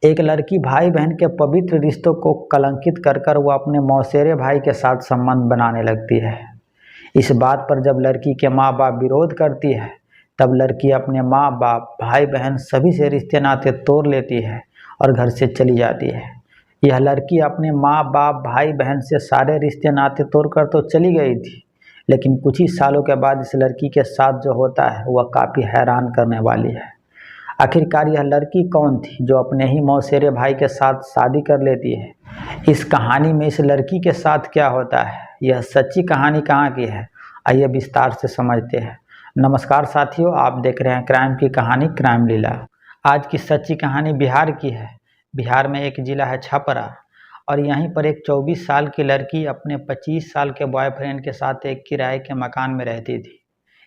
एक लड़की भाई बहन के पवित्र रिश्तों को कलंकित कर कर वो अपने मौसेरे भाई के साथ संबंध बनाने लगती है। इस बात पर जब लड़की के माँ बाप विरोध करती है, तब लड़की अपने माँ बाप, भाई बहन सभी से रिश्ते नाते तोड़ लेती है और घर से चली जाती है। यह लड़की अपने माँ बाप, भाई बहन से सारे रिश्ते नाते तोड़कर तो चली गई थी, लेकिन कुछ ही सालों के बाद इस लड़की के साथ जो होता है वह काफ़ी हैरान करने वाली है। आखिरकार यह लड़की कौन थी जो अपने ही मौसेरे भाई के साथ शादी कर लेती है? इस कहानी में इस लड़की के साथ क्या होता है? यह सच्ची कहानी कहाँ की है? आइए विस्तार से समझते हैं। नमस्कार साथियों, आप देख रहे हैं क्राइम की कहानी क्राइम लीला। आज की सच्ची कहानी बिहार की है। बिहार में एक जिला है छपरा, और यहीं पर एक 24 साल की लड़की अपने 25 साल के बॉयफ्रेंड के साथ एक किराए के मकान में रहती थी।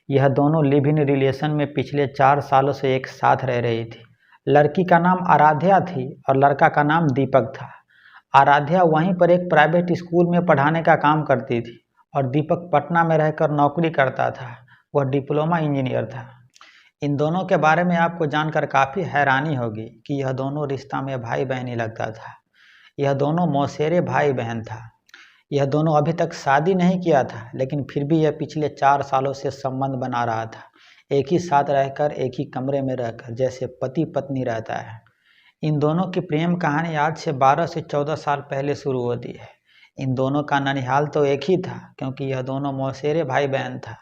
यह दोनों लिव इन रिलेशन में पिछले 4 सालों से एक साथ रह रही थी। लड़की का नाम आराध्या थी और लड़का का नाम दीपक था। आराध्या वहीं पर एक प्राइवेट स्कूल में पढ़ाने का काम करती थी और दीपक पटना में रहकर नौकरी करता था। वह डिप्लोमा इंजीनियर था। इन दोनों के बारे में आपको जानकर काफ़ी हैरानी होगी कि यह दोनों रिश्ता में भाई बहन ही लगता था। यह दोनों मौसेरे भाई बहन था। यह दोनों अभी तक शादी नहीं किया था, लेकिन फिर भी यह पिछले 4 सालों से संबंध बना रहा था। एक ही साथ रहकर, एक ही कमरे में रहकर, जैसे पति पत्नी रहता है। इन दोनों की प्रेम कहानी आज से 12 से 14 साल पहले शुरू होती है। इन दोनों का ननिहाल तो एक ही था, क्योंकि यह दोनों मौसेरे भाई बहन था।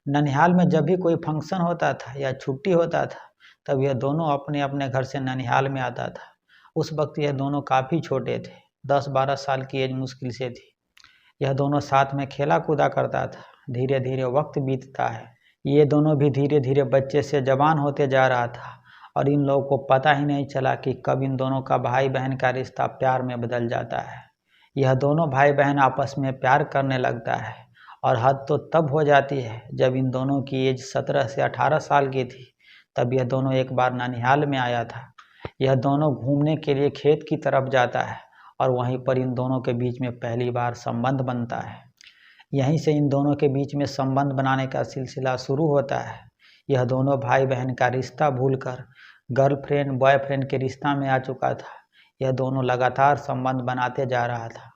ननिहाल में जब भी कोई फंक्शन होता था या छुट्टी होता था, तब यह दोनों अपने अपने घर से ननिहाल में आता था। उस वक्त यह दोनों काफ़ी छोटे थे, 10-12 साल की एज मुश्किल से थी। यह दोनों साथ में खेला कूदा करता था। धीरे धीरे वक्त बीतता है। ये दोनों भी धीरे धीरे बच्चे से जवान होते जा रहा था, और इन लोगों को पता ही नहीं चला कि कब इन दोनों का भाई बहन का रिश्ता प्यार में बदल जाता है। यह दोनों भाई बहन आपस में प्यार करने लगता है, और हद तो तब हो जाती है जब इन दोनों की एज 17 से 18 साल की थी। तब यह दोनों एक बार ननिहाल में आया था। यह दोनों घूमने के लिए खेत की तरफ जाता है, और वहीं पर इन दोनों के बीच में पहली बार संबंध बनता है। यहीं से इन दोनों के बीच में संबंध बनाने का सिलसिला शुरू होता है। यह दोनों भाई बहन का रिश्ता भूलकर गर्लफ्रेंड बॉयफ्रेंड के रिश्ता में आ चुका था। यह दोनों लगातार संबंध बनाते जा रहा था।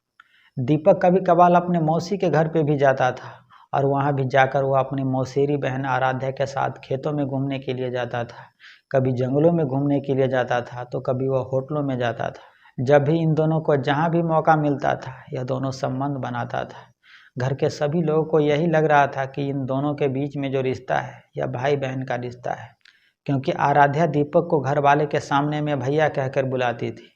दीपक कभी कभार अपने मौसी के घर पे भी जाता था, और वहाँ भी जाकर वह अपनी मौसेरी बहन आराध्या के साथ खेतों में घूमने के लिए जाता था। कभी जंगलों में घूमने के लिए जाता था, तो कभी वह होटलों में जाता था। जब भी इन दोनों को जहाँ भी मौका मिलता था, यह दोनों संबंध बनाता था। घर के सभी लोगों को यही लग रहा था कि इन दोनों के बीच में जो रिश्ता है यह भाई बहन का रिश्ता है, क्योंकि आराध्या दीपक को घर वाले के सामने में भैया कहकर बुलाती थी।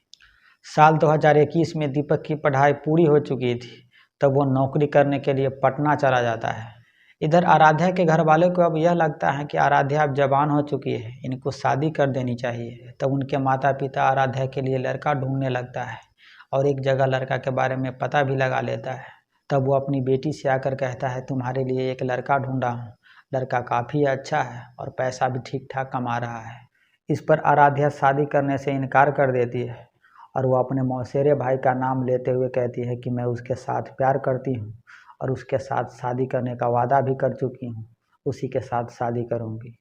साल 2021 में दीपक की पढ़ाई पूरी हो चुकी थी, तब वो नौकरी करने के लिए पटना चला जाता है। इधर आराध्या के घर वालों को अब यह लगता है कि आराध्या अब जवान हो चुकी है, इनको शादी कर देनी चाहिए। तब उनके माता पिता आराध्या के लिए लड़का ढूंढने लगता है, और एक जगह लड़का के बारे में पता भी लगा लेता है। तब वो अपनी बेटी से आकर कहता है, तुम्हारे लिए एक लड़का ढूंढा हूँ। लड़का काफ़ी अच्छा है और पैसा भी ठीक ठाक कमा रहा है। इस पर आराध्या शादी करने से इनकार कर देती है, और वो अपने मौसेरे भाई का नाम लेते हुए कहती है कि मैं उसके साथ प्यार करती हूँ और उसके साथ शादी करने का वादा भी कर चुकी हूँ, उसी के साथ शादी करूँगी।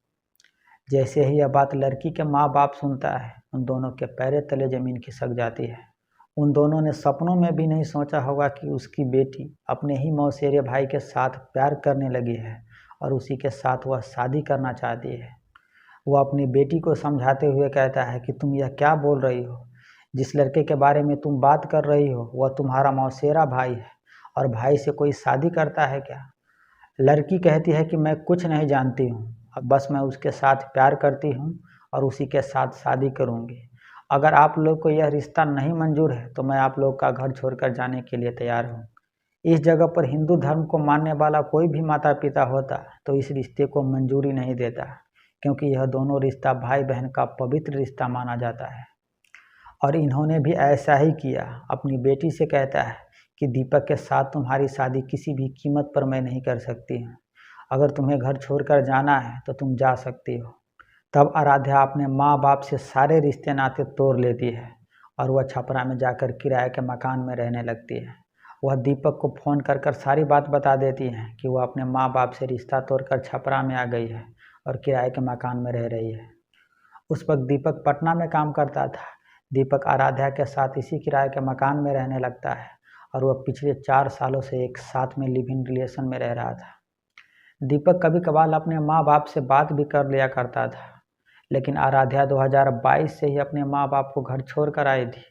जैसे ही यह बात लड़की के माँ बाप सुनता है, उन दोनों के पैरों तले ज़मीन खिसक जाती है। उन दोनों ने सपनों में भी नहीं सोचा होगा कि उसकी बेटी अपने ही मौसेरे भाई के साथ प्यार करने लगी है, और उसी के साथ वह शादी करना चाहती है। वह अपनी बेटी को समझाते हुए कहता है कि तुम यह क्या बोल रही हो? जिस लड़के के बारे में तुम बात कर रही हो वह तुम्हारा मौसेरा भाई है, और भाई से कोई शादी करता है क्या? लड़की कहती है कि मैं कुछ नहीं जानती हूँ, अब बस मैं उसके साथ प्यार करती हूँ और उसी के साथ शादी करूँगी। अगर आप लोग को यह रिश्ता नहीं मंजूर है तो मैं आप लोग का घर छोड़कर जाने के लिए तैयार हूँ। इस जगह पर हिंदू धर्म को मानने वाला कोई भी माता पिता होता तो इस रिश्ते को मंजूरी नहीं देता, क्योंकि यह दोनों रिश्ता भाई बहन का पवित्र रिश्ता माना जाता है। और इन्होंने भी ऐसा ही किया। अपनी बेटी से कहता है कि दीपक के साथ तुम्हारी शादी किसी भी कीमत पर मैं नहीं कर सकती हूँ। अगर तुम्हें घर छोड़कर जाना है तो तुम जा सकती हो। तब आराध्या अपने माँ बाप से सारे रिश्ते नाते तोड़ लेती है, और वह छपरा में जाकर किराए के मकान में रहने लगती है। वह दीपक को फ़ोन कर कर सारी बात बता देती है कि वह अपने माँ बाप से रिश्ता तोड़कर छपरा में आ गई है और किराए के मकान में रह रही है। उस वक्त दीपक पटना में काम करता था, दीपक आराध्या के साथ इसी किराए के मकान में रहने लगता है और वह पिछले 4 सालों से एक साथ में लिव इन रिलेशन में रह रहा था। दीपक कभी कभार अपने माँ बाप से बात भी कर लिया करता था, लेकिन आराध्या 2022 से ही अपने माँ बाप को घर छोड़ कर आई थी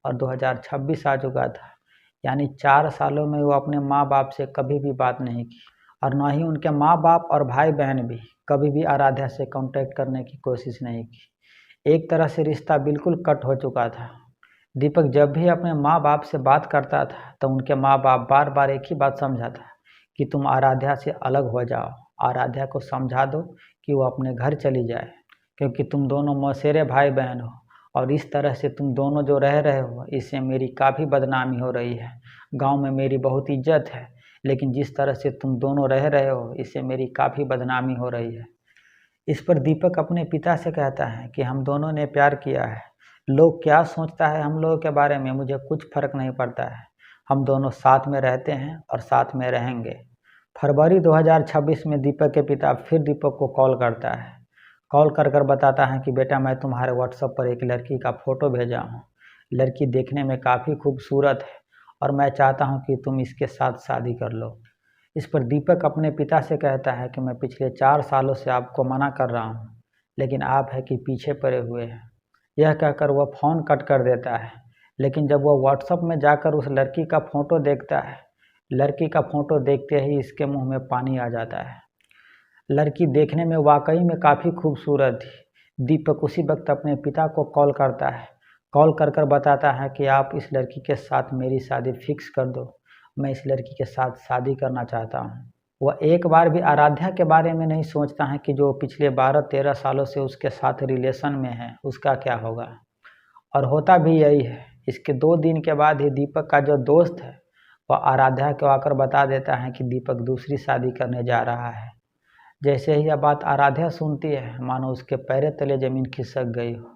और 2026 आ चुका था, यानी 4 सालों में वो अपने माँ बाप से कभी भी बात नहीं की और न ही उनके माँ बाप और भाई बहन भी कभी भी आराध्या से कांटेक्ट करने की कोशिश नहीं की। एक तरह से रिश्ता बिल्कुल कट हो चुका था। दीपक जब भी अपने माँ बाप से बात करता था तो उनके माँ बाप बार बार एक ही बात समझाता कि तुम आराध्या से अलग हो जाओ, आराध्या को समझा दो कि वो अपने घर चली जाए, क्योंकि तुम दोनों मौसेरे भाई बहन हो और इस तरह से तुम दोनों जो रह रहे हो इससे मेरी काफ़ी बदनामी हो रही है। गांव में मेरी बहुत इज्जत है, लेकिन जिस तरह से तुम दोनों रह रहे हो इससे मेरी काफ़ी बदनामी हो रही है। इस पर दीपक अपने पिता से कहता है कि हम दोनों ने प्यार किया है, लोग क्या सोचता है हम लोगों के बारे में मुझे कुछ फर्क नहीं पड़ता है, हम दोनों साथ में रहते हैं और साथ में रहेंगे। फरवरी 2026 में दीपक के पिता फिर दीपक को कॉल करता है। कॉल कर कर बताता है कि बेटा मैं तुम्हारे व्हाट्सएप पर एक लड़की का फ़ोटो भेजा हूँ, लड़की देखने में काफ़ी खूबसूरत है और मैं चाहता हूँ कि तुम इसके साथ शादी कर लो। इस पर दीपक अपने पिता से कहता है कि मैं पिछले 4 सालों से आपको मना कर रहा हूँ, लेकिन आप है कि पीछे पड़े हुए हैं। यह कहकर वह फ़ोन कट कर देता है, लेकिन जब वह व्हाट्सएप में जाकर उस लड़की का फ़ोटो देखता है, लड़की का फ़ोटो देखते ही इसके मुंह में पानी आ जाता है। लड़की देखने में वाकई में काफ़ी खूबसूरत थी। दीपक उसी वक्त अपने पिता को कॉल करता है। कॉल कर कर बताता है कि आप इस लड़की के साथ मेरी शादी फिक्स कर दो, मैं इस लड़की के साथ शादी करना चाहता हूँ। वह एक बार भी आराध्या के बारे में नहीं सोचता है कि जो पिछले 12-13 सालों से उसके साथ रिलेशन में है उसका क्या होगा, और होता भी यही है। इसके 2 दिन के बाद ही दीपक का जो दोस्त है वह आराध्या को आकर बता देता है कि दीपक दूसरी शादी करने जा रहा है। जैसे ही यह बात आराध्या सुनती है मानो उसके पैरों तले ज़मीन खिसक गई हो।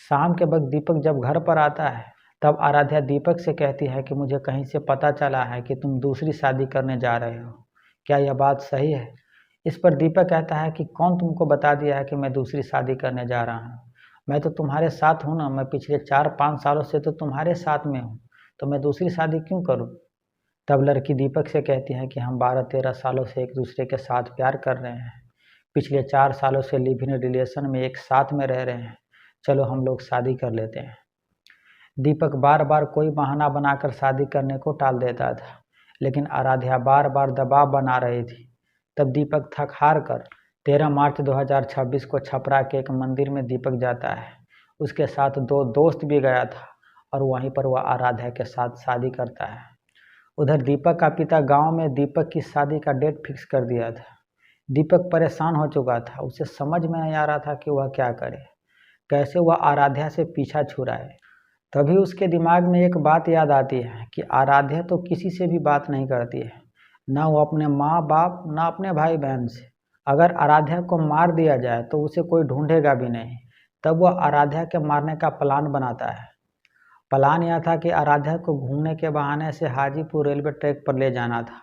शाम के वक्त दीपक जब घर पर आता है तब आराध्या दीपक से कहती है कि मुझे कहीं से पता चला है कि तुम दूसरी शादी करने जा रहे हो, क्या यह बात सही है? इस पर दीपक कहता है कि कौन तुमको बता दिया है कि मैं दूसरी शादी करने जा रहा हूँ, मैं तो तुम्हारे साथ हूँ ना, मैं पिछले 4-5 सालों से तो तुम्हारे साथ में हूँ, तो मैं दूसरी शादी क्यों करूँ? तब लड़की दीपक से कहती है कि हम 12-13 सालों से एक दूसरे के साथ प्यार कर रहे हैं, पिछले 4 सालों से लिव इन रिलेशन में एक साथ में रह रहे हैं, चलो हम लोग शादी कर लेते हैं। दीपक बार बार कोई बहाना बनाकर शादी करने को टाल देता था, लेकिन आराध्या बार बार दबाव बना रही थी। तब दीपक थक हार कर 13 मार्च 2026 को छपरा के एक मंदिर में दीपक जाता है। उसके साथ 2 दोस्त भी गया था और वहीं पर वह आराध्या के साथ शादी करता है। उधर दीपक का पिता गांव में दीपक की शादी का डेट फिक्स कर दिया था। दीपक परेशान हो चुका था, उसे समझ में नहीं आ रहा था कि वह क्या करे, कैसे वह आराध्या से पीछा छुड़ाए। तभी उसके दिमाग में एक बात याद आती है कि आराध्या तो किसी से भी बात नहीं करती है, ना वो अपने माँ बाप ना अपने भाई बहन से। अगर आराध्या को मार दिया जाए तो उसे कोई ढूंढेगा भी नहीं। तब वह आराध्या के मारने का प्लान बनाता है। प्लान यह था कि आराध्या को घूमने के बहाने से हाजीपुर रेलवे ट्रैक पर ले जाना था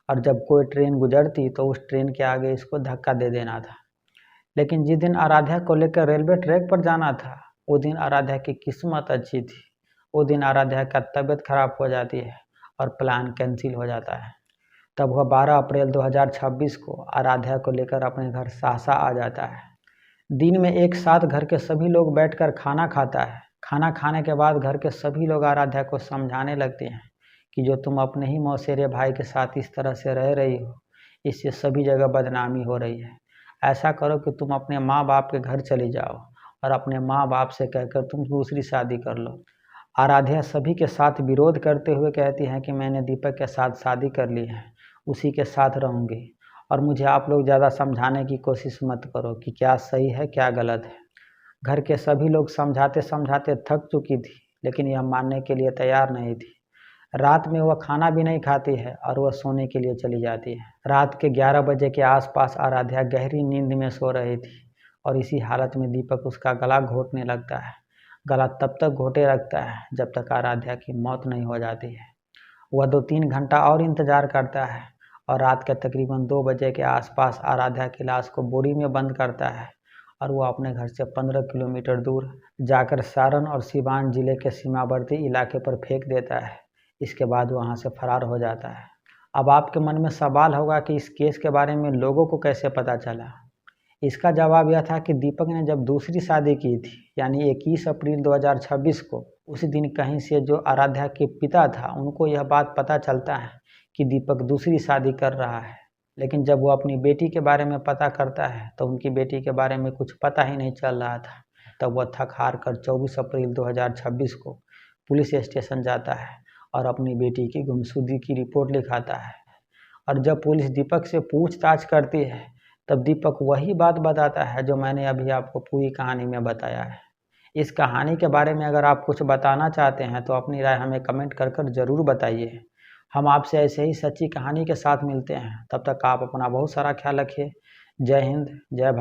और जब कोई ट्रेन गुजरती तो उस ट्रेन के आगे इसको धक्का दे देना था। लेकिन जिस दिन आराध्या को लेकर रेलवे ट्रैक पर जाना था वो दिन आराध्या की किस्मत अच्छी थी। वो दिन आराध्या का तबीयत खराब हो जाती है और प्लान कैंसिल हो जाता है। तब वह 12 अप्रैल 2026 को आराध्या को लेकर अपने घर सहसा आ जाता है। दिन में एक साथ घर के सभी लोग बैठकर खाना खाता है। खाना खाने के बाद घर के सभी लोग आराध्या को समझाने लगते हैं कि जो तुम अपने ही मौसेरे भाई के साथ इस तरह से रह रही हो इससे सभी जगह बदनामी हो रही है। ऐसा करो कि तुम अपने माँ बाप के घर चली जाओ और अपने माँ बाप से कहकर तुम दूसरी शादी कर लो। आराध्या सभी के साथ विरोध करते हुए कहती है कि मैंने दीपक के साथ शादी कर ली है, उसी के साथ रहूँगी और मुझे आप लोग ज़्यादा समझाने की कोशिश मत करो कि क्या सही है क्या गलत है। घर के सभी लोग समझाते समझाते थक चुकी थी, लेकिन यह मानने के लिए तैयार नहीं थी। रात में वह खाना भी नहीं खाती है और वह सोने के लिए चली जाती है। रात के 11 बजे के आसपास आराध्या गहरी नींद में सो रही थी और इसी हालत में दीपक उसका गला घोंटने लगता है। गला तब तक घोंटे रखता है जब तक आराध्या की मौत नहीं हो जाती है। वह 2-3 घंटा और इंतज़ार करता है और रात के तकरीबन 2 बजे के आसपास आराध्या की लाश को बोरी में बंद करता है और वो अपने घर से 15 किलोमीटर दूर जाकर सारण और सीवान जिले के सीमावर्ती इलाके पर फेंक देता है। इसके बाद वहाँ से फरार हो जाता है। अब आपके मन में सवाल होगा कि इस केस के बारे में लोगों को कैसे पता चला। इसका जवाब यह था कि दीपक ने जब दूसरी शादी की थी, यानी 21 अप्रैल 2026 को, उसी दिन कहीं से जो आराध्या के पिता था उनको यह बात पता चलता है कि दीपक दूसरी शादी कर रहा है। लेकिन जब वो अपनी बेटी के बारे में पता करता है तो उनकी बेटी के बारे में कुछ पता ही नहीं चल रहा था। तब वह थक हार कर 24 अप्रैल 2026 को पुलिस स्टेशन जाता है और अपनी बेटी की गुमशुदगी की रिपोर्ट लिखाता है। और जब पुलिस दीपक से पूछताछ करती है तब दीपक वही बात बताता है जो मैंने अभी आपको पूरी कहानी में बताया है। इस कहानी के बारे में अगर आप कुछ बताना चाहते हैं तो अपनी राय हमें कमेंट कर ज़रूर बताइए। हम आपसे ऐसे ही सच्ची कहानी के साथ मिलते हैं। तब तक आप अपना बहुत सारा ख्याल रखिए। जय हिंद, जय भारत।